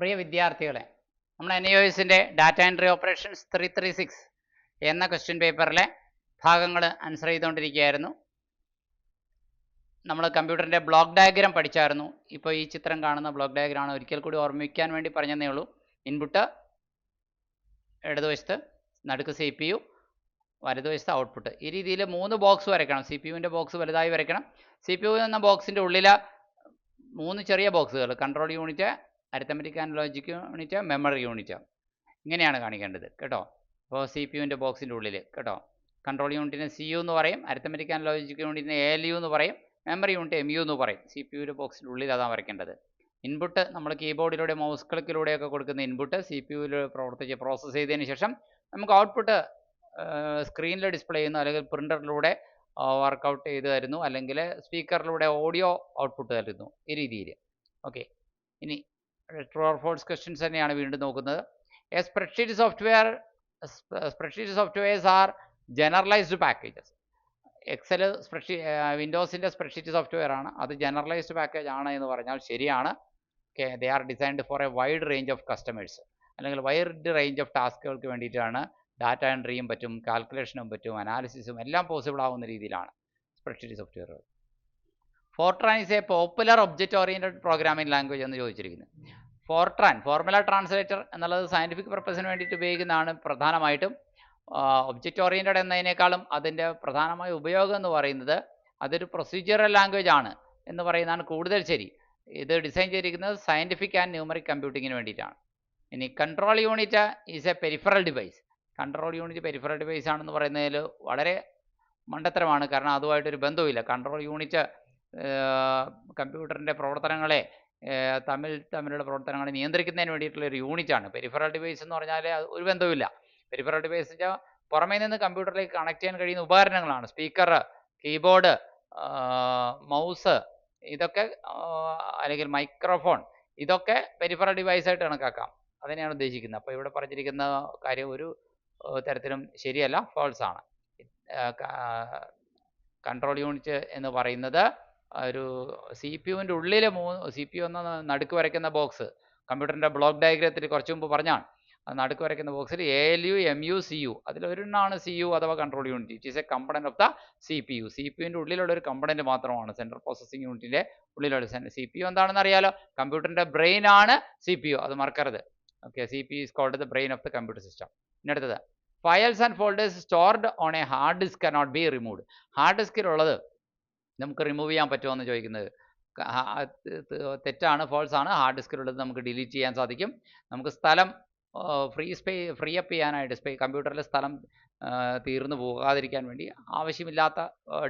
പ്രിയ വിദ്യാർത്ഥികളെ, നമ്മൾ NIOSന്റെ data entry operations 336 എന്ന ക്വസ്റ്റ്യൻ പേപ്പറിലെ ഭാഗങ്ങൾ ആൻസർ ചെയ്തുകൊണ്ടിരിക്കുകയായിരുന്നു. നമ്മൾ കമ്പ്യൂട്ടറിൻ്റെ ബ്ലോക്ക് ഡയഗ്രാം പഠിച്ചായിരുന്നു. ഇപ്പോൾ ഈ ചിത്രം കാണുന്ന ബ്ലോക്ക് ഡയഗ്രാം ആണ്. ഒരിക്കൽ കൂടി ഓർമ്മിക്കാൻ വേണ്ടി പറഞ്ഞതേ ഉള്ളൂ. ഇൻപുട്ട് ഇടതുവശത്ത്, നടുക്ക് CPU, വലതുവശത്ത് ഔട്ട്പുട്ട്. ഈ രീതിയിൽ 3 ബോക്സ് വരയ്ക്കണം. CPUവിൻ്റെ ബോക്സ് വലുതായി വരയ്ക്കണം. CPU എന്ന ബോക്സിൻ്റെ ഉള്ളിൽ 3 ചെറിയ ബോക്സുകൾ, control unit, arithmetic and logic unit, memory unit, ഇങ്ങനെയാണ് കാണിക്കേണ്ടത് കേട്ടോ. അപ്പോൾ CPUവിൻ്റെ ബോക്സിൻ്റെ ഉള്ളിൽ കേട്ടോ, കൺട്രോൾ യൂണിറ്റിന് CU എന്ന് പറയും, അരിത്തമെറ്റിക് ആൻഡ് ലോജിക് യൂണിറ്റിന് ALU എന്ന് പറയും, മെമ്മറി യൂണിറ്റ് MU എന്ന് പറയും. CPUവിൻ്റെ ബോക്സിൻ്റെ ഉള്ളിൽ അതാണ് വരയ്ക്കേണ്ടത്. ഇൻപുട്ട് നമ്മൾ കീബോർഡിലൂടെ മൗസ് ക്ലിക്കിലൂടെയൊക്കെ കൊടുക്കുന്ന ഇൻപുട്ട് CPUവിൽ പ്രവർത്തിച്ച് പ്രോസസ്സ് ചെയ്തതിന് ശേഷം നമുക്ക് ഔട്ട്പുട്ട് സ്ക്രീനിൽ ഡിസ്പ്ലേ ചെയ്യുന്നു, അല്ലെങ്കിൽ പ്രിൻ്ററിലൂടെ വർക്കൗട്ട് ചെയ്ത് തരുന്നു, അല്ലെങ്കിൽ സ്പീക്കറിലൂടെ ഓഡിയോ ഔട്ട്പുട്ട് തരുന്നു, ഈ രീതിയിൽ. ഓക്കെ, ഇനി ട്രൂ ഓർ ഫോൾസ് ക്വസ്റ്റ്യൻസ് തന്നെയാണ് വീണ്ടും നോക്കുന്നത്. Spreadsheet softwares are generalised packages. Excel വിൻഡോസിൻ്റെ സ്പ്രെഡ്ഷീറ്റ് സോഫ്റ്റ്വെയർ ആണ്, അത് ജനറലൈസ്ഡ് പാക്കേജ് ആണ് എന്ന് പറഞ്ഞാൽ ശരിയാണ്. Okay, they are designed for a wide range of customers, അല്ലെങ്കിൽ വൈഡ് റേഞ്ച് ഓഫ് ടാസ്കുകൾക്ക് വേണ്ടിയിട്ടാണ്. ഡാറ്റ എൻട്രിയും പറ്റും, കാൽക്കുലേഷനും പറ്റും, അനാലിസിസും എല്ലാം പോസിബിൾ ആവുന്ന രീതിയിലാണ് സ്പ്രെഡ്ഷീറ്റ് സോഫ്റ്റ്വെയറുകൾ. Fortran is A popular object oriented programming language എന്ന് ചോദിച്ചിരിക്കുന്നത്. ഫോർട്രാൻ, ഫോർമുല ട്രാൻസ്ലേറ്റർ എന്നുള്ളത് സയൻറ്റിഫിക് പർപ്പസിന് വേണ്ടിയിട്ട് ഉപയോഗിക്കുന്നതാണ് പ്രധാനമായിട്ടും. ഒബ്ജക്റ്റ് ഓറിയൻറ്റഡ് എന്നതിനേക്കാളും അതിൻ്റെ പ്രധാനമായ ഉപയോഗം എന്ന് പറയുന്നത് അതൊരു പ്രൊസീജിയറൽ ലാംഗ്വേജ് ആണ് എന്ന് പറയുന്നതാണ് കൂടുതൽ ശരി. ഇത് ഡിസൈൻ ചെയ്തിരിക്കുന്നത് സയൻറ്റിഫിക് ആൻഡ് ന്യൂമറിക് കമ്പ്യൂട്ടിങ്ങിന് വേണ്ടിയിട്ടാണ്. ഇനി control unit is A peripheral device. Control unit peripheral device ആണെന്ന് പറയുന്നതിൽ വളരെ മണ്ടത്തരമാണ്, കാരണം അതുമായിട്ടൊരു ബന്ധവുമില്ല. കൺട്രോൾ യൂണിറ്റ് കമ്പ്യൂട്ടറിൻ്റെ പ്രവർത്തനങ്ങളെ തമ്മിലുള്ള പ്രവർത്തനങ്ങളെ നിയന്ത്രിക്കുന്നതിന് വേണ്ടിയിട്ടുള്ള ഒരു യൂണിറ്റാണ്. പെരിഫറൽ ഡിവൈസ് എന്ന് പറഞ്ഞാൽ ഒരു ബന്ധവുമില്ല. പെരിഫറൽ ഡിവൈസ് വെച്ചാൽ പുറമേ നിന്ന് കമ്പ്യൂട്ടറിലേക്ക് കണക്ട് ചെയ്യാൻ കഴിയുന്ന ഉപകരണങ്ങളാണ്. സ്പീക്കർ, കീബോർഡ്, മൗസ്, ഇതൊക്കെ അല്ലെങ്കിൽ മൈക്രോഫോൺ, ഇതൊക്കെ പെരിഫറൽ ഡിവൈസായിട്ട് കണക്കാക്കാം. അതിനെയാണ് ഉദ്ദേശിക്കുന്നത്. അപ്പോൾ ഇവിടെ പറഞ്ഞിരിക്കുന്ന കാര്യം ഒരു തരത്തിലും ശരിയല്ല, ഫോൾസ് ആണ്. കൺട്രോൾ യൂണിറ്റ് എന്ന് പറയുന്നത് ഒരു CPUവിൻ്റെ ഉള്ളിൽ CPU എന്ന നടുക്ക് വരയ്ക്കുന്ന ബോക്സ്, കമ്പ്യൂട്ടറിൻ്റെ ബ്ലോക്ക് ഡയഗ്രത്തിൽ കുറച്ച് മുമ്പ് പറഞ്ഞാണ്. അത് നടുക്ക് വരയ്ക്കുന്ന ബോക്സിൽ ALU, MU, CU, അതിലൊരെണ്ണമാണ് CU അഥവാ control unit. It is A component of the CPU. CPUവിൻ്റെ ഉള്ളിലുള്ള ഒരു കമ്പണൻറ്റ് മാത്രമാണ്, സെൻട്രൽ പ്രോസസ്സിംഗ് യൂണിറ്റിൻ്റെ ഉള്ളിലുള്ള. CPU എന്താണെന്ന് അറിയാലോ, കമ്പ്യൂട്ടറിൻ്റെ ബ്രെയിൻ ആണ് CPU, അത് മറക്കരുത്. Okay, CPU is called the brain of the computer system. ഇനി അടുത്തത്, files and folders stored on a hard disk cannot be removed. Hard ഡിസ്കിലുള്ളത് നമുക്ക് റിമൂവ് ചെയ്യാൻ പറ്റുമോ എന്ന് ചോദിക്കുന്നത് തെറ്റാണ്, ഫോൾസ് ആണ്. ഹാർഡ് ഡിസ്കിലുള്ളത് നമുക്ക് ഡിലീറ്റ് ചെയ്യാൻ സാധിക്കും. നമുക്ക് സ്ഥലം ഫ്രീ അപ്പ് ചെയ്യാനായിട്ട് കമ്പ്യൂട്ടറിൽ സ്ഥലം തീർന്നു പോകാതിരിക്കാൻ വേണ്ടി ആവശ്യമില്ലാത്ത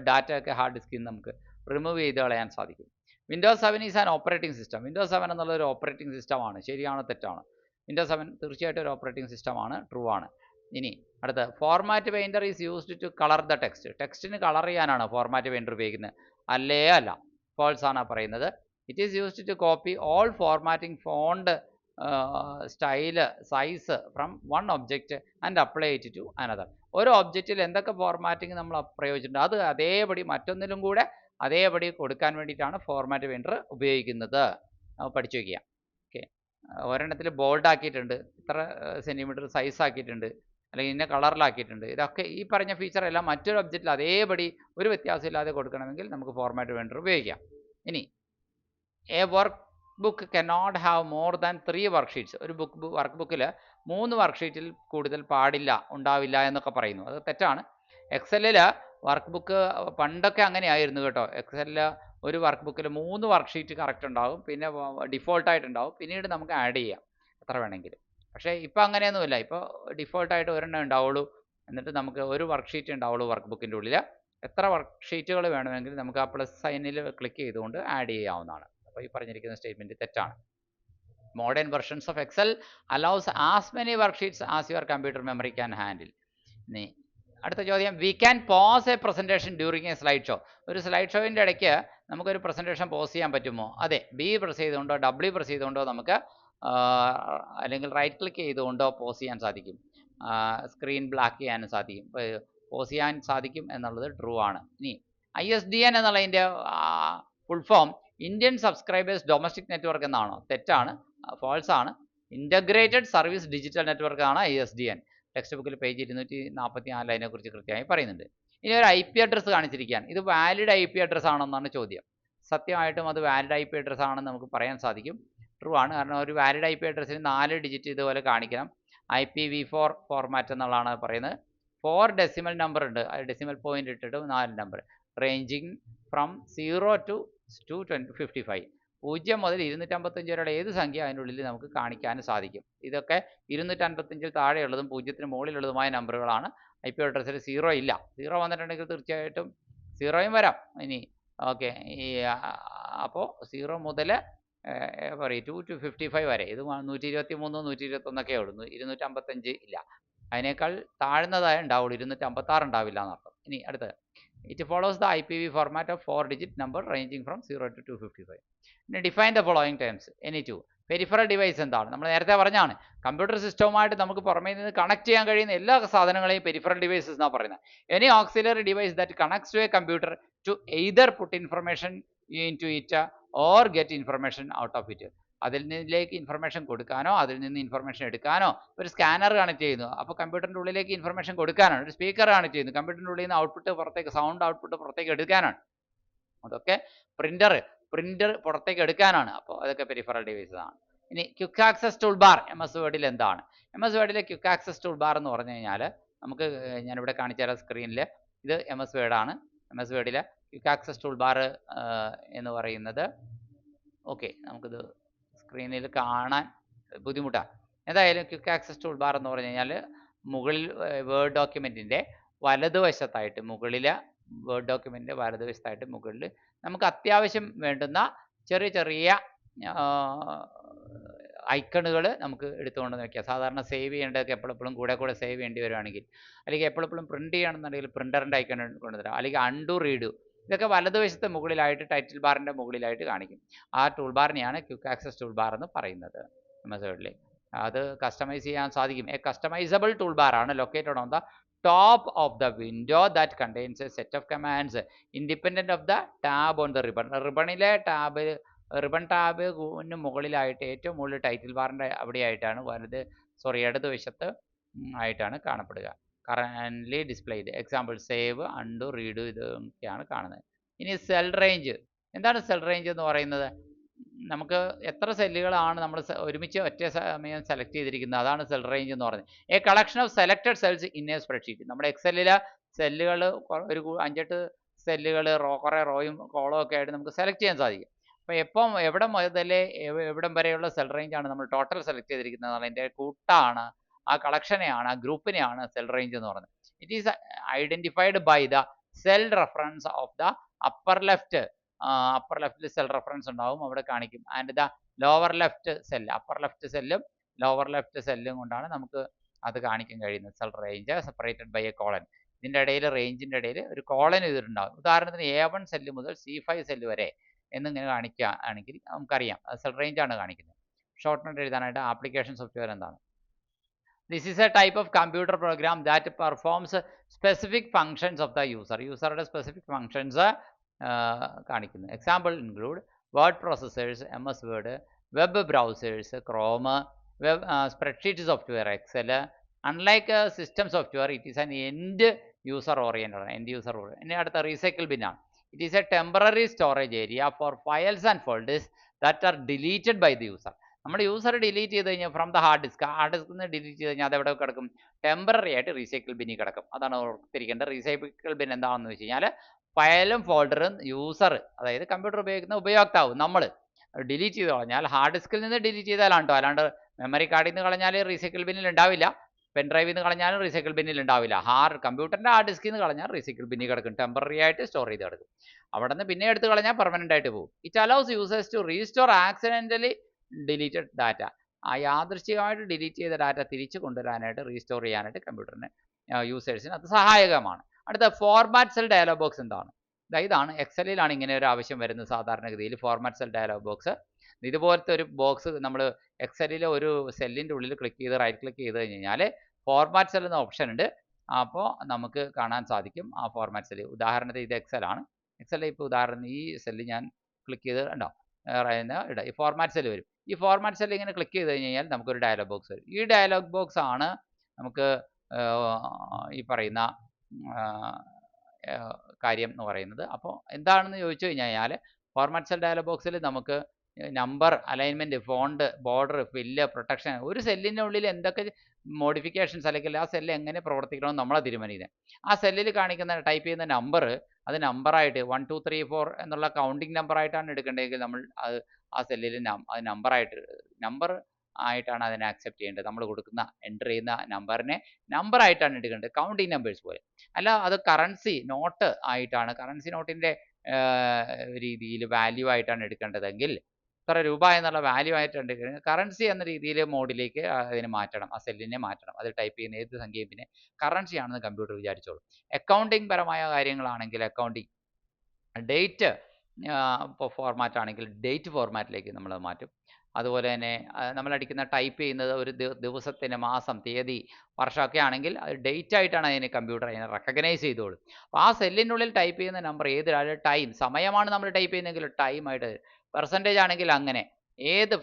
ഡാറ്റ ഒക്കെ ഹാർഡ് ഡിസ്കിൽ നിന്ന് നമുക്ക് റിമൂവ് ചെയ്ത് കളയാൻ സാധിക്കും. Windows 7 is an operating system. Windows 7 എന്നുള്ളൊരു ഓപ്പറേറ്റിംഗ് സിസ്റ്റമാണ്. ശരിയാണോ തെറ്റാണ്? വിൻഡോസ് 7 തീർച്ചയായിട്ടും ഒരു ഓപ്പറേറ്റിംഗ് സിസ്റ്റമാണ്, ട്രൂ ആണ്. ഇനി അടുത്ത, format painter is used to colour the text. ടെക്സ്റ്റിന് കളർ ചെയ്യാനാണ് ഫോർമാറ്റ് പെയിൻറ്റർ ഉപയോഗിക്കുന്നത്. അല്ലേ അല്ല, ഫോൾസ് ആണ് പറയുന്നത്. It is used to copy all formatting font style size from one object and apply it to another. ഒരു ഒബ്ജക്റ്റിൽ എന്തൊക്കെ ഫോർമാറ്റിംഗ് നമ്മൾ പ്രയോഗിച്ചിട്ടുണ്ട് അത് അതേപടി മറ്റൊന്നിലും കൂടെ അതേപടി കൊടുക്കാൻ വേണ്ടിയിട്ടാണ് ഫോർമാറ്റ് പെയിൻറ്റർ ഉപയോഗിക്കുന്നത്. പഠിച്ചു വയ്ക്കുക. ഓക്കെ, ഒരെണ്ണത്തിൽ ബോൾഡ് ആക്കിയിട്ടുണ്ട്, ഇത്ര സെൻറ്റിമീറ്റർ സൈസ് ആക്കിയിട്ടുണ്ട്, അല്ലെങ്കിൽ ഇന്ന കളറിലാക്കിയിട്ടുണ്ട്. ഇതൊക്കെ ഈ പറഞ്ഞ ഫീച്ചർ എല്ലാം മറ്റൊരു ഒബ്ജക്റ്റിൽ അതേപടി ഒരു വ്യത്യാസമില്ലാതെ കൊടുക്കണമെങ്കിൽ നമുക്ക് ഫോർമാറ്റ് പെയിൻറ്റർ ഉപയോഗിക്കാം. ഇനി, A work book cannot have more than 3 worksheets. ഒരു വർക്ക് ബുക്കിൽ 3 വർക്ക്ഷീറ്റിൽ കൂടുതൽ ഉണ്ടാവില്ല എന്നൊക്കെ പറയുന്നു. അത് തെറ്റാണ്. എക്സലിൽ വർക്ക് ബുക്ക് പണ്ടൊക്കെ അങ്ങനെ ആയിരുന്നു കേട്ടോ. എക്സലിൽ ഒരു വർക്ക് ബുക്കിൽ 3 വർക്ക്ഷീറ്റ് കറക്റ്റ് ഉണ്ടാവും, പിന്നെ ഡിഫോൾട്ടായിട്ടുണ്ടാവും, പിന്നീട് നമുക്ക് ആഡ് ചെയ്യാം എത്ര വേണമെങ്കിലും. പക്ഷേ ഇപ്പോൾ അങ്ങനെയൊന്നുമില്ല. ഇപ്പോൾ ഡിഫോൾട്ടായിട്ട് ഒരെണ്ണം ഉണ്ടാവുള്ളൂ, എന്നിട്ട് നമുക്ക് ഒരു വർക്ക്ഷീറ്റ് ഉണ്ടാവുള്ളൂ വർക്ക് ബുക്കിൻ്റെ ഉള്ളിൽ. എത്ര വർക്ക്ഷീറ്റുകൾ വേണമെങ്കിലും നമുക്ക് ആ പ്ലസ് സൈനിൽ ക്ലിക്ക് ചെയ്തുകൊണ്ട് ആഡ് ചെയ്യാവുന്നതാണ്. അപ്പോൾ ഈ പറഞ്ഞിരിക്കുന്ന സ്റ്റേറ്റ്മെൻറ്റ് തെറ്റാണ്. Modern versions of Excel allows as many worksheets as your computer memory can handle. ഇനി അടുത്ത ചോദ്യം, we can pause a presentation during a slide show. ഒരു സ്ലൈഡ് ഷോയിൻ്റെ ഇടയ്ക്ക് നമുക്കൊരു പ്രസൻറ്റേഷൻ പോസ് ചെയ്യാൻ പറ്റുമോ? അതെ, B പ്രസ് ചെയ്തുകൊണ്ടോ W പ്രസ് ചെയ്തുകൊണ്ടോ നമുക്ക് അല്ലെങ്കിൽ റൈറ്റ് ക്ലിക്ക് ചെയ്തുകൊണ്ടോ പോസ് ചെയ്യാൻ സാധിക്കും. സ്ക്രീൻ ബ്ലാക്ക് ചെയ്യാനും സാധിക്കും, പോസ് ചെയ്യാൻ സാധിക്കും എന്നുള്ളത് ട്രൂ ആണ്. ഇനി ISDN എന്നുള്ളതിൻ്റെ full form Indian subscribers domestic network എന്നാണോ? തെറ്റാണ്. ഫാൾസ് ആണ്. ഇൻ്റഗ്രേറ്റഡ് സർവീസ് ഡിജിറ്റൽ നെറ്റ്വർക്ക് ആണ് ISDN. ടെക്സ്റ്റ് ബുക്കിൽ പേജ് 244 അതിനെക്കുറിച്ച് കൃത്യമായി പറയുന്നുണ്ട്. ഇനി ഒരു IP അഡ്രസ്സ് കാണിച്ചിരിക്കുകയാണ്. ഇത് വാലിഡ് IP അഡ്രസ്സ് ആണെന്നാണ് ചോദ്യം. സത്യമായിട്ടും അത് വാലിഡ് IP അഡ്രസ്സ് ആണെന്ന് നമുക്ക് പറയാൻ സാധിക്കും. ട്രൂ ആണ്. കാരണം ഒരു വാലിഡ് IP അഡ്രസ്സിന് 4 ഡിജിറ്റ് ഇതുപോലെ കാണിക്കണം. IPv4 ഫോർമാറ്റ് എന്നുള്ളതാണ് പറയുന്നത്. 4 ഡെസിമൽ നമ്പർ ഉണ്ട്. ഡെസിമൽ പോയിന്റ് ഇട്ടിട്ട് 4 നമ്പർ റേഞ്ചിങ് ഫ്രം 0 to 255. 0 മുതൽ 255 വരെയുള്ള ഏത് സംഖ്യ അതിനുള്ളിൽ നമുക്ക് കാണിക്കാൻ സാധിക്കും. ഇതൊക്കെ 255 താഴെയുള്ളതും 0-ന് മുകളിലുള്ളതുമായ നമ്പറുകളാണ്. IP അഡ്രസ്സിൽ 0 ഇല്ല. 0 വന്നിട്ടുണ്ടെങ്കിൽ തീർച്ചയായിട്ടും 0യും വരാം. ഇനി ഓക്കെ, ഈ അപ്പോൾ 0 മുതൽ പറയും 2 to 55 വരെ. ഇത് 123 121 ഉള്ളൂ. 255 ഇല്ല. അതിനേക്കാൾ താഴ്ന്നതായ ഉണ്ടാവുള്ളൂ. 256 ഉണ്ടാവില്ല എന്നർത്ഥം. ഇനി അടുത്തത്, it follows the IPv format of 4 digit number ranging from 0 to 255. ഇനി define the following terms. Any two peripheral device എന്താണ്? നമ്മൾ നേരത്തെ പറഞ്ഞാണ്, കമ്പ്യൂട്ടർ സിസ്റ്റവുമായിട്ട് നമുക്ക് പുറമേ നിന്ന് കണക്ട് ചെയ്യാൻ കഴിയുന്ന എല്ലാ സാധനങ്ങളെയും പെരിഫറൽ ഡിവൈസസ് എന്നാണ് പറയുന്നത്. Any auxiliary device that connects to a computer to either put information into it or get information out of it. അതിൽ നിന്നിലേക്ക് ഇൻഫർമേഷൻ കൊടുക്കാനോ അതിൽ നിന്ന് ഇൻഫർമേഷൻ എടുക്കാനോ. ഒരു സ്കാനർ കണക്ട് ചെയ്യുന്നു, അപ്പോൾ കമ്പ്യൂട്ടറിൻ്റെ ഉള്ളിലേക്ക് ഇൻഫർമേഷൻ കൊടുക്കാനാണ്. ഒരു സ്പീക്കർ കണക്ട് ചെയ്യുന്നു, കമ്പ്യൂട്ടറിൻ്റെ ഉള്ളിൽ നിന്ന് ഔട്ട്പുട്ട് പുറത്തേക്ക്, സൗണ്ട് ഔട്ട്പുട്ട് പുറത്തേക്ക് എടുക്കാനാണ്. അതൊക്കെ പ്രിൻ്റർ പുറത്തേക്ക് എടുക്കാനാണ്. അപ്പോൾ അതൊക്കെ പെരിഫറൽ ഡിവൈസസ് ആണ്. ഇനി quick access toolbar MS വേർഡിൽ എന്താണ്? MS വേർഡിലെ ക്വിക്ക് ആക്സസ് ടൂൾ ബാർ എന്ന് പറഞ്ഞു കഴിഞ്ഞാൽ നമുക്ക്, ഞാനിവിടെ കാണിച്ചു തരാം സ്ക്രീനിൽ. ഇത് MS വേർഡാണ്. MS വേർഡിലെ ക്വിക്ക് ആക്സസ് ടൂൾ ബാർ എന്ന് പറയുന്നത്, ഓക്കെ, നമുക്കിത് സ്ക്രീനിൽ കാണാൻ ബുദ്ധിമുട്ടാണ്. എന്തായാലും ക്വിക്ക് ആക്സസ് ടൂൾ ബാർ എന്ന് പറഞ്ഞു കഴിഞ്ഞാൽ മുകളിൽ വേർഡ് ഡോക്യുമെൻറ്റിൻ്റെ വലതുവശത്തായിട്ട്, വേർഡ് ഡോക്യുമെൻറ്റിൻ്റെ വലതുവശത്തായിട്ട് മുകളിൽ നമുക്ക് അത്യാവശ്യം വേണ്ടുന്ന ചെറിയ ചെറിയ ഐക്കണുകൾ നമുക്ക് എടുത്തുകൊണ്ടെന്ന് വയ്ക്കുക. സാധാരണ സേവ് ചെയ്യേണ്ടതൊക്കെ എപ്പോഴെപ്പോഴും കൂടെ സേവ് ചെയ്യേണ്ടി വരുവാണെങ്കിൽ, അല്ലെങ്കിൽ എപ്പോഴെപ്പോഴും പ്രിൻറ്റ് ചെയ്യണമെന്നുണ്ടെങ്കിൽ പ്രിൻ്ററിൻ്റെ ഐക്കൺ കൊണ്ടുതരാം, അല്ലെങ്കിൽ അൺഡു റീഡു. ഇതൊക്കെ വലതുവശത്തെ മുകളിലായിട്ട്, ടൈറ്റിൽ ബാറിൻ്റെ മുകളിലായിട്ട് കാണിക്കും. ആ ടൂൾ ബാറിനെയാണ് ക്വിക്ക് ആക്സസ് ടൂൾ ബാർ എന്ന് പറയുന്നത് MS വേർഡിൽ. അത് കസ്റ്റമൈസ് ചെയ്യാൻ സാധിക്കും. എ കസ്റ്റമൈസബിൾ ടൂൾ ബാർ ആണ് located on the top of the window that contains a set of commands independent of the tab on the ribbon. റിബണിലെ റിബൺ ടാബിന് മുകളിലായിട്ട്, ഏറ്റവും മുകളിൽ ടൈറ്റിൽ ബാറിൻ്റെ അവിടെയായിട്ടാണ് ഇടതുവശത്ത് ആയിട്ടാണ് കാണപ്പെടുക. Currently displayed. Example save, undo, redo, ഇതൊക്കെയാണ് കാണുന്നത്. ഇനി സെൽ റേഞ്ച്. എന്താണ് സെൽ റേഞ്ച് എന്ന് പറയുന്നത്? നമുക്ക് എത്ര സെല്ലുകളാണ് നമ്മൾ ഒരുമിച്ച് ഒറ്റ സമയം സെലക്ട് ചെയ്തിരിക്കുന്നത്, അതാണ് സെൽ റേഞ്ച് എന്ന് പറയുന്നത്. A collection of selected cells in A spreadsheet. നമ്മുടെ എക്സലിലെ സെല്ലുകൾ ഒരു 5-8 സെല്ലുകൾ, കുറേ റോയും കോളവും ഒക്കെ ആയിട്ട് നമുക്ക് സെലക്ട് ചെയ്യാൻ സാധിക്കും. അപ്പോൾ എവിടെ മുതൽ എവിടം വരെയുള്ള സെൽ റേഞ്ചാണ് നമ്മൾ ടോട്ടൽ സെലക്ട് ചെയ്തിരിക്കുന്നത്, അതിൻ്റെ കൂട്ടാണ്, ആ കളക്ഷനെയാണ്, ആ ഗ്രൂപ്പിനെയാണ് സെൽ റേഞ്ച് എന്ന് പറയുന്നത്. It is identified by the cell reference of the upper left. Upper ലെഫ്റ്റിൽ സെൽ റെഫറൻസ് ഉണ്ടാവും, അവിടെ കാണിക്കും. And the lower left cell, upper left സെല്ലും ലോവർ ലെഫ്റ്റ് സെല്ലും കൊണ്ടാണ് നമുക്ക് അത് കാണിക്കാൻ കഴിയുന്നത്. Cell range separated by a colon. ഇതിൻ്റെ ഇടയിൽ, റേഞ്ചിൻ്റെ ഇടയിൽ ഒരു കോളൻ ചെയ്തിട്ടുണ്ടാകും. ഉദാഹരണത്തിന് A1 സെല്ല് മുതൽ C5 സെല്ല് വരെ എന്നിങ്ങനെ കാണിക്കുകയാണെങ്കിൽ നമുക്കറിയാം അത് സെൽ റേഞ്ചാണ് കാണിക്കുന്നത്. ഷോർട്ട് നോട്ട് എഴുതാനായിട്ട് ആപ്ലിക്കേഷൻ സോഫ്റ്റ്വെയർ എന്താണ്? This is a type of computer program that performs specific functions of the user. യൂസറുടെ സ്പെസിഫിക് ഫങ്ഷൻസ് കാണിക്കുന്നു. Example include word processors, MS Word, web browsers, Chrome, spreadsheet software, Excel. Unlike system software, it is an end user oriented. ഇനി അടുത്ത recycle bin ആണ്. It is a temporary storage area for files and folders that are deleted by the user. നമ്മൾ user delete ചെയ്ത് കഴിഞ്ഞാൽ from the hard disk നിന്ന് delete ചെയ്ത് കഴിഞ്ഞാൽ അതെവിടെ കിടക്കും? ടെമ്പററി ആയിട്ട് റീസൈക്കിൾ ബിന്നിൽ കിടക്കും. അതാണ് ഓർത്തിരിക്കേണ്ടത്. റീസൈക്കിൾ ബിൻ എന്താണെന്ന് വെച്ച് കഴിഞ്ഞാൽ ഫയലും ഫോൾഡറും യൂസർ, അതായത് കമ്പ്യൂട്ടർ ഉപയോഗിക്കുന്ന ഉപയോക്താവ്, നമ്മൾ ഡിലീറ്റ് ചെയ്ത് കളഞ്ഞാൽ, ഹാർഡ് ഡിസ്കിൽ നിന്ന് ഡിലീറ്റ് ചെയ്താലാണ് കേട്ടോ, അല്ലാണ്ട് മെമ്മറി കാർഡിൽ നിന്ന് കളഞ്ഞാൽ റീസൈക്കിൾ ബിന്നിൽ ഉണ്ടാവില്ല, പെൻ ഡ്രൈവിൽ നിന്ന് കളഞ്ഞാലും റീസൈക്കിൾ ബിന്നിൽ ഉണ്ടാവില്ല. കമ്പ്യൂട്ടറിൻ്റെ ഹാർഡ് ഡിസ്കിൽ നിന്ന് കളഞ്ഞാൽ റീസൈക്കിൾ ബിന്നിൽ കിടക്കും, ടെമ്പററി ആയിട്ട് സ്റ്റോർ ചെയ്ത് കിടക്കും. അവിടെ നിന്ന് പിന്നെ എടുത്ത് കളഞ്ഞാൽ പെർമനൻ്റ് ആയിട്ട് പോകും. It allows users to restore accidentally deleted data. ആ യാദൃശ്ചികമായിട്ട് ഡിലീറ്റ് ചെയ്ത ഡാറ്റ തിരിച്ചു കൊണ്ടുവരാനായിട്ട്, റീസ്റ്റോർ ചെയ്യാനായിട്ട് കമ്പ്യൂട്ടറിന് യൂസേഴ്സിന് അത് സഹായകമാണ്. അടുത്ത ഫോർമാറ്റ് സെൽ ഡയലോഗ് ബോക്സ് എന്താണ്? ഇതാണ് എക്സലിലാണ് ഇങ്ങനെ ഒരു ആവശ്യം വരുന്നത് സാധാരണഗതിയിൽ. ഫോർമാറ്റ് സെൽ ഡയലോഗ് ബോക്സ് ഇതുപോലത്തെ ഒരു ബോക്സ് നമ്മൾ എക്സലിലെ ഒരു സെല്ലിൻ്റെ ഉള്ളിൽ ക്ലിക്ക് ചെയ്ത് റൈറ്റ് ക്ലിക്ക് ചെയ്ത് കഴിഞ്ഞാൽ ഫോർമാറ്റ് സെൽ എന്ന ഓപ്ഷൻ ഉണ്ട്. അപ്പോൾ നമുക്ക് കാണാൻ സാധിക്കും ആ ഫോർമാറ്റ് സെല്ല്. ഉദാഹരണത്തിന് ഇത് എക്സലാണ്. എക്സലിൽ ഇപ്പോൾ ഉദാഹരണത്തിന് ഈ സെല്ല് ഞാൻ ക്ലിക്ക് ചെയ്ത് ഉണ്ടോ, ഈ ഫോർമാറ്റ് സെല്ല് വരും. ഈ ഫോർമാറ്റ് സെൽ ഇങ്ങനെ ക്ലിക്ക് ചെയ്ത് കഴിഞ്ഞാൽ നമുക്കൊരു ഡയലോഗ് ബോക്സ് വരും. ഈ ഡയലോഗ് ബോക്സ് ആണ് നമുക്ക് ഈ പറയുന്ന കാര്യം എന്ന് പറയുന്നത്. അപ്പോൾ എന്താണെന്ന് ചോദിച്ചു കഴിഞ്ഞാൽ ഫോർമാറ്റ് സെൽ ഡയലോഗ് ബോക്സിൽ നമുക്ക് number, alignment, font, border, fill, protection, ഒരു സെല്ലിൻ്റെ ഉള്ളിൽ എന്തൊക്കെ മോഡിഫിക്കേഷൻസ് അല്ലെങ്കിൽ ആ സെല്ല് എങ്ങനെ പ്രവർത്തിക്കണമെന്ന് നമ്മളാണ് തീരുമാനിക്കുന്നത്. ആ സെല്ലിൽ കാണിക്കുന്ന ടൈപ്പ് ചെയ്യുന്ന നമ്പർ അത് നമ്പറായിട്ട് 1 2 3 4 എന്നുള്ള കൗണ്ടിങ് നമ്പറായിട്ടാണ് എടുക്കേണ്ടതെങ്കിൽ നമ്മൾ അത് ആ സെല്ലിൽ അത് നമ്പർ ആയിട്ടാണ് അതിനെ അക്സെപ്റ്റ് ചെയ്യേണ്ടത്. നമ്മൾ കൊടുക്കുന്ന എൻ്റർ ചെയ്യുന്ന നമ്പറിനെ നമ്പറായിട്ടാണ് എടുക്കേണ്ടത്, കൗണ്ടിങ് നമ്പേഴ്സ് പോലെ അല്ല. അത് കറൻസി നോട്ട് ആയിട്ടാണ്, കറൻസി നോട്ടിൻ്റെ രീതിയിൽ വാല്യൂ ആയിട്ടാണ് എടുക്കേണ്ടതെങ്കിൽ ഇത്ര രൂപ എന്നുള്ള വാല്യൂ ആയിട്ടാണ് എടുക്കുന്നത്. കറൻസി എന്ന രീതിയിൽ മോഡിലേക്ക് അതിനെ മാറ്റണം, ആ സെല്ലിനെ മാറ്റണം. അത് ടൈപ്പ് ചെയ്യുന്ന ഏത് സംഖ്യയും പിന്നെ കറൻസി ആണെന്ന് കമ്പ്യൂട്ടർ വിചാരിച്ചോളൂ. അക്കൗണ്ടിങ് പരമായ കാര്യങ്ങളാണെങ്കിൽ അക്കൗണ്ടിങ് ഡേറ്റ് ഇപ്പോൾ ഫോർമാറ്റ് ആണെങ്കിൽ ഡേറ്റ് ഫോർമാറ്റിലേക്ക് നമ്മൾ മാറ്റും. അതുപോലെ തന്നെ നമ്മൾ അടിക്കുന്ന ടൈപ്പ് ചെയ്യുന്നത് ഒരു ദിവസത്തിന്, മാസം, തീയതി, വർഷമൊക്കെ ആണെങ്കിൽ അത് ഡേറ്റ് ആയിട്ടാണ് കമ്പ്യൂട്ടർ അതിനെ റെക്കഗ്നൈസ് ചെയ്തോളും. അപ്പോൾ ആ സെല്ലിനുള്ളിൽ ടൈപ്പ് ചെയ്യുന്ന നമ്പർ ഏത് ടൈം, സമയമാണ് നമ്മൾ ടൈപ്പ് ചെയ്യുന്നതെങ്കിൽ ടൈം ആയിട്ട്, പെർസെൻറ്റേജ് ആണെങ്കിൽ അങ്ങനെ, ഏത്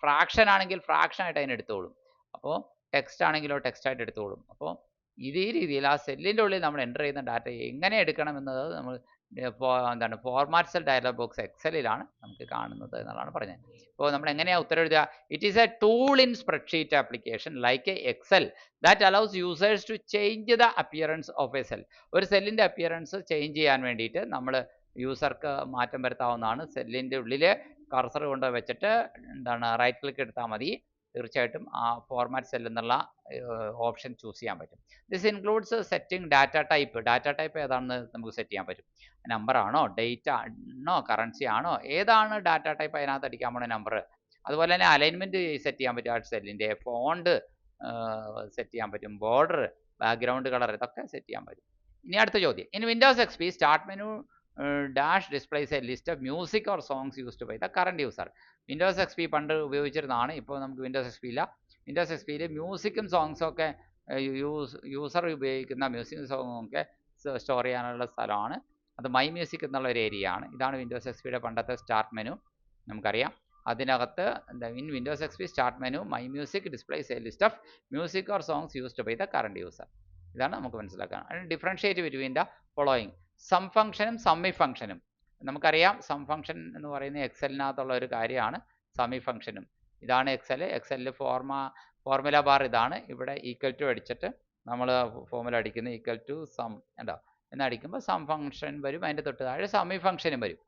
ഫ്രാക്ഷൻ ആണെങ്കിൽ ഫ്രാക്ഷൻ ആയിട്ട് അതിനെ എടുത്തോളും. അപ്പോൾ ടെക്സ്റ്റ് ആണെങ്കിലോ ടെക്സ്റ്റ് ആയിട്ട് എടുത്തോളും. അപ്പോൾ ഇതേ രീതിയിൽ ആ സെല്ലിൻ്റെ ഉള്ളിൽ നമ്മൾ എൻ്റർ ചെയ്യുന്ന ഡാറ്റ എങ്ങനെ എടുക്കണം എന്നത് നമ്മൾ എന്താണ് ഫോർമാറ്റ് സെൽ ഡയലോഗ് ബോക്സ് എക്സലിലാണ് നമുക്ക് കാണുന്നത് എന്നുള്ളതാണ് പറഞ്ഞത്. അപ്പോൾ നമ്മൾ എങ്ങനെയാണ് ഉത്തരം എഴുതുക? It is a tool in spreadsheet application like a Excel that allows users to change the appearance of a cell. ഒരു സെല്ലിൻ്റെ അപ്പിയറൻസ് ചേഞ്ച് ചെയ്യാൻ വേണ്ടിയിട്ട് നമ്മൾ യൂസർക്ക് മാറ്റം വരുത്താവുന്നതാണ്. സെല്ലിൻ്റെ ഉള്ളിൽ കർസർ കൊണ്ട് വെച്ചിട്ട് എന്താണ് റൈറ്റ് ക്ലിക്ക് എടുത്താൽ മതി, തീർച്ചയായിട്ടും ആ ഫോർമാറ്റ് സെൽ എന്നുള്ള ഓപ്ഷൻ ചൂസ് ചെയ്യാൻ പറ്റും. This includes setting data type. Data type ഏതാണെന്ന് നമുക്ക് സെറ്റ് ചെയ്യാൻ പറ്റും. നമ്പർ ആണോ, ഡേറ്റ് ആണോ, കറൻസി ആണോ, ഏതാണ് ഡാറ്റ ടൈപ്പ് അതിനകത്ത് അടിക്കാൻ പോണ നമ്പർ. അതുപോലെ തന്നെ അലൈൻമെൻറ്റ് സെറ്റ് ചെയ്യാൻ പറ്റും, ആ സെല്ലിൻ്റെ ഫോണ്ട് സെറ്റ് ചെയ്യാൻ പറ്റും, ബോർഡർ, ബാക്ക്ഗ്രൗണ്ട് കളർ, ഇതൊക്കെ സെറ്റ് ചെയ്യാൻ പറ്റും. ഇനി അടുത്ത ചോദ്യം. In Windows X P start menu dash displays a list of music or songs used by the current user. Windows X P പണ്ട് ഉപയോഗിച്ചിരുന്നതാണ്, ഇപ്പോൾ നമുക്ക് വിൻഡോസ് എക്സ് പി ഇല്ല. വിൻഡോസ് എക്സ് പിയിൽ മ്യൂസിക്കും സോങ്സും ഒക്കെ യൂസർ ഉപയോഗിക്കുന്ന മ്യൂസിക് സോങ്ങും ഒക്കെ സ്റ്റോർ ചെയ്യാനുള്ള സ്ഥലമാണ്. അത് മൈ മ്യൂസിക് എന്നുള്ള ഒരു ഏരിയ ആണ്. ഇതാണ് വിൻഡോസ് എക്സ് പിയുടെ പണ്ടത്തെ സ്റ്റാർട്ട് മെനു, നമുക്കറിയാം. അതിനകത്ത് in Windows X P start menu my music displays a list of music or songs used by the current user. ഇതാണ് നമുക്ക് മനസ്സിലാക്കാൻ. അതിന് differentiate between the following. Sum ഫംഗ്ഷനും സമ്മി ഫംഗ്ഷനും. നമുക്കറിയാം സം ഫംഗ്ഷൻ എന്ന് പറയുന്നത് എക്സലിനകത്തുള്ള ഒരു കാര്യമാണ്. സമ്മി ഫംഗ്ഷനും ഇതാണ് എക്സലിൽ ഫോർമുല ബാർ ഇതാണ്. ഇവിടെ ഈക്വൽ ടു അടിച്ചിട്ട് നമ്മൾ ഫോർമുല അടിക്കുന്ന ഈക്വൽ ടു സം ഉണ്ടോ എന്നടിക്കുമ്പോൾ സം ഫംഗ്ഷൻ വരും, അതിൻ്റെ തൊട്ട് താഴെ സമ്മി ഫംഗ്ഷനും വരും.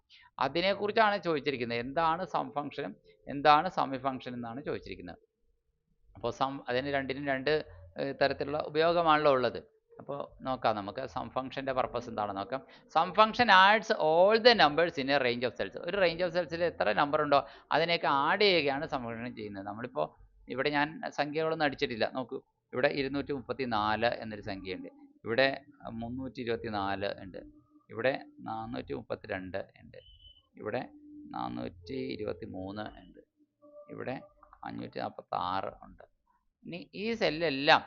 അതിനെക്കുറിച്ചാണ് ചോദിച്ചിരിക്കുന്നത്. എന്താണ് സം ഫംഗ്ഷനും എന്താണ് സമ്മി ഫംഗ്ഷൻ എന്നാണ് ചോദിച്ചിരിക്കുന്നത്. അപ്പോൾ അതിന് രണ്ടിനും രണ്ട് തരത്തിലുള്ള ഉപയോഗമാണല്ലോ ഉള്ളത്. അപ്പോൾ നോക്കാം നമുക്ക് സം ഫംഗ്ഷൻ്റെ പർപ്പസ് എന്താണെന്ന് നോക്കാം. Sum function adds all the numbers in a range of cells. ഒരു റേഞ്ച് ഓഫ് സെൽസിൽ എത്ര നമ്പർ ഉണ്ടോ അതിനെയൊക്കെ ആഡ് ചെയ്യുകയാണ് സം ഫംഗ്ഷൻ ചെയ്യുന്നത്. നമ്മളിപ്പോൾ ഇവിടെ ഞാൻ സംഖ്യകളൊന്നും അടിച്ചിട്ടില്ല, നോക്കൂ. ഇവിടെ 234 എന്നൊരു സംഖ്യയുണ്ട്, ഇവിടെ 324 ഉണ്ട്, ഇവിടെ 432 ഉണ്ട്, ഇവിടെ 423 ഉണ്ട്, ഇവിടെ 546 ഉണ്ട്. ഇനി ഈ സെല്ലെല്ലാം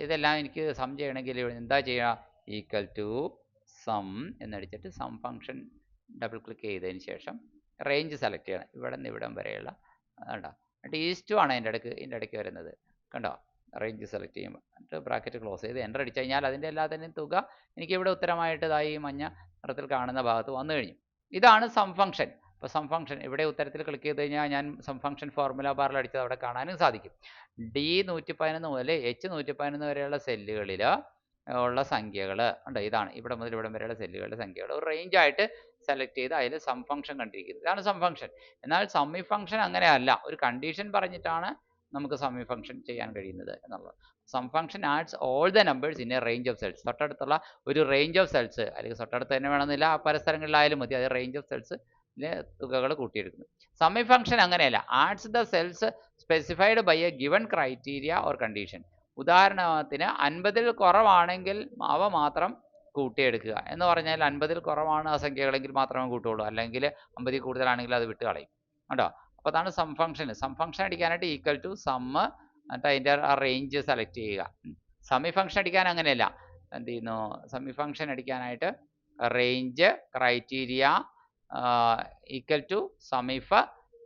ഇതെല്ലാം എനിക്ക് സം ചെയ്യണമെങ്കിൽ എന്താ ചെയ്യുക? ഈക്വൽ ടു സം എന്നടിച്ചിട്ട് സം ഫംഗ്ഷൻ ഡബിൾ ക്ലിക്ക് ചെയ്തതിന് ശേഷം റേഞ്ച് സെലക്ട് ചെയ്യണം. ഇവിടെ നിന്ന് ഇവിടം വരെയുള്ള കണ്ടോ. എന്നിട്ട് ഈസ്റ്റു ആണ് ഇതിൻ്റെ ഇടയ്ക്ക് വരുന്നത്, കണ്ടോ. റേഞ്ച് സെലക്ട് ചെയ്യുമ്പോൾ എന്നിട്ട് ബ്രാക്കറ്റ് ക്ലോസ് ചെയ്ത് എൻ്റർ അടിച്ചു കഴിഞ്ഞാൽ അതിൻ്റെ എല്ലാത്തിൻ്റെയും തുക എനിക്ക് ഇവിടെ ഉത്തരമായിട്ട് ഇതായി മഞ്ഞ നിറത്തിൽ കാണുന്ന ഭാഗത്ത് വന്നു കഴിഞ്ഞു. ഇതാണ് സം ഫംഗ്ഷൻ. അപ്പോൾ സം ഫംഗ്ഷൻ ഇവിടെ ഉത്തരത്തിൽ ക്ലിക്ക് ചെയ്ത് കഴിഞ്ഞാൽ ഞാൻ സം ഫംഗ്ഷൻ ഫോർമുല ബാറിൽ അടിച്ചത് അവിടെ കാണാനും സാധിക്കും. D111 മുതൽ H111 വരെയുള്ള സെല്ലുകളിൽ ഉള്ള സംഖ്യകൾ ഉണ്ട്. ഇതാണ് ഇവിടെ മുതൽ ഇവിടം വരെയുള്ള സെല്ലുകളുടെ സംഖ്യകൾ ഒരു റേഞ്ച് ആയിട്ട് സെലക്ട് ചെയ്ത് അതിൽ സം ഫംഗ്ഷൻ കണ്ടിരിക്കുന്നത്. ഇതാണ് സം ഫംഗ്ഷൻ. എന്നാൽ സമ്മി ഫംഗ്ഷൻ അങ്ങനെയല്ല, ഒരു കണ്ടീഷൻ പറഞ്ഞിട്ടാണ് നമുക്ക് സമ്മി ഫംഗ്ഷൻ ചെയ്യാൻ കഴിയുന്നത് എന്നുള്ളത്. Sum function adds all the numbers in a range of cells. തൊട്ടടുത്തുള്ള ഒരു റേഞ്ച് ഓഫ് സെൽസ്, അല്ലെങ്കിൽ തൊട്ടടുത്ത് തന്നെ വേണമെന്നില്ല, പല സ്ഥലങ്ങളിലായാലും മതി, അത് റേഞ്ച് ഓഫ് സെൽസ് തുകകൾ കൂട്ടിയെടുക്കുന്നു. സമ്മി ഫംഗ്ഷൻ അങ്ങനെയല്ല. Adds the cells specified by a given criteria or condition. ഉദാഹരണത്തിന് 50-ൽ കുറവാണെങ്കിൽ അവ മാത്രം കൂട്ടിയെടുക്കുക എന്ന് പറഞ്ഞാൽ 50-ൽ കുറവാണ് ആ സംഖ്യകളെങ്കിൽ മാത്രമേ കൂട്ടുള്ളൂ, അല്ലെങ്കിൽ 50-ൽ കൂടുതലാണെങ്കിൽ അത് വിട്ട് കളയും കേട്ടോ. അപ്പോൾ അതാണ് സം ഫംഗ്ഷൻ. സം ഫംഗ്ഷൻ അടിക്കാനായിട്ട് ഈക്വൽ ടു സമ്മ് എന്നിട്ട് അതിൻ്റെ ആ റേഞ്ച് സെലക്ട് ചെയ്യുക. സമ്മി ഫംഗ്ഷൻ അടിക്കാൻ അങ്ങനെയല്ല. എന്ത് ചെയ്യുന്നു? സമ്മി ഫംഗ്ഷൻ അടിക്കാനായിട്ട് range criteria equal to SUMIF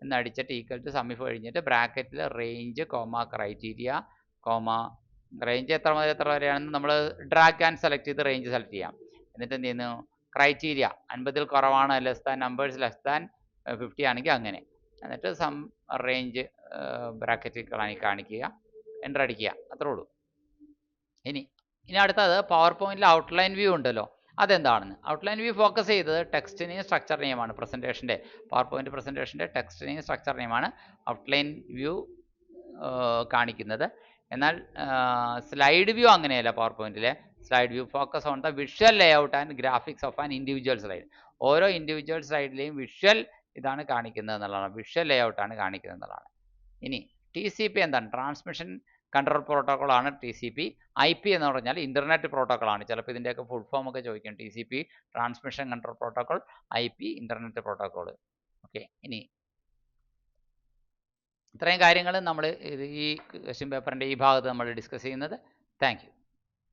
എന്നടിച്ചിട്ട് ഈക്വൽ ടു സമ്മിഫ് കഴിഞ്ഞിട്ട് ബ്രാക്കറ്റിൽ റേഞ്ച് ക്രൈറ്റീരിയ റേഞ്ച് എത്ര മുതൽ എത്ര വരെയാണെന്ന് നമ്മൾ ഡ്രാഗ് ആൻഡ് സെലക്ട് ചെയ്ത് റേഞ്ച് സെലക്ട് ചെയ്യാം. എന്നിട്ട് എന്ത് ചെയ്യുന്നു, ക്രൈറ്റീരിയ 50 കുറവാണ്, less than numbers less than 50 ആണെങ്കിൽ അങ്ങനെ, എന്നിട്ട് സം റേഞ്ച് ബ്രാക്കറ്റിൽ കാണിക്കുക, എൻ്റർ അടിക്കുക, അത്രേ ഉള്ളൂ. ഇനി അടുത്തത് പവർ പോയിന്റിൽ ഔട്ട്ലൈൻ വ്യൂ ഉണ്ടല്ലോ, അതെന്താണെന്ന്. ഔട്ട്ലൈൻ വ്യൂ ഫോക്കസ് ചെയ്തത് ടെക്സ്റ്റിനെയും സ്ട്രക്ചറിനെയുമാണ്. പ്രസൻറ്റേഷൻ്റെ പവർ പോയിന്റ് പ്രസൻറ്റേഷൻ്റെ ടെക്സ്റ്റിനെയും സ്ട്രക്ചറിനെയുമാണ് ഔട്ട്ലൈൻ വ്യൂ കാണിക്കുന്നത്. എന്നാൽ സ്ലൈഡ് വ്യൂ അങ്ങനെയല്ല. പവർ പോയിന്റിലെ slide view focus on the visual layout and graphics of an individual slide. ഓരോ ഇൻഡിവിജ്വൽ സ്ലൈഡിലെയും വിഷ്വൽ ഇതാണ് കാണിക്കുന്നത് എന്നുള്ളതാണ്, വിഷ്വൽ ലേഔട്ടാണ് കാണിക്കുന്നത് എന്നുള്ളതാണ്. ഇനി TCP എന്താണ്? ട്രാൻസ്മിഷൻ കൺട്രോൾ പ്രോട്ടോക്കോൾ ആണ് TCP. IP എന്ന് പറഞ്ഞാൽ ഇൻ്റർനെറ്റ് പ്രോട്ടോക്കോൾ ആണ്. ചിലപ്പോൾ ഇതിൻ്റെയൊക്കെ ഫുൾ ഫോം ഒക്കെ ചോദിക്കും. TCP transmission control protocol, IP internet protocol. Okay, ഇനി ഇത്രയും കാര്യങ്ങൾ നമ്മൾ ഈ ക്വസ്റ്റ്യൻ പേപ്പറിൻ്റെ ഈ ഭാഗത്ത് നമ്മൾ ഡിസ്കസ് ചെയ്യുന്നത്. Thank you.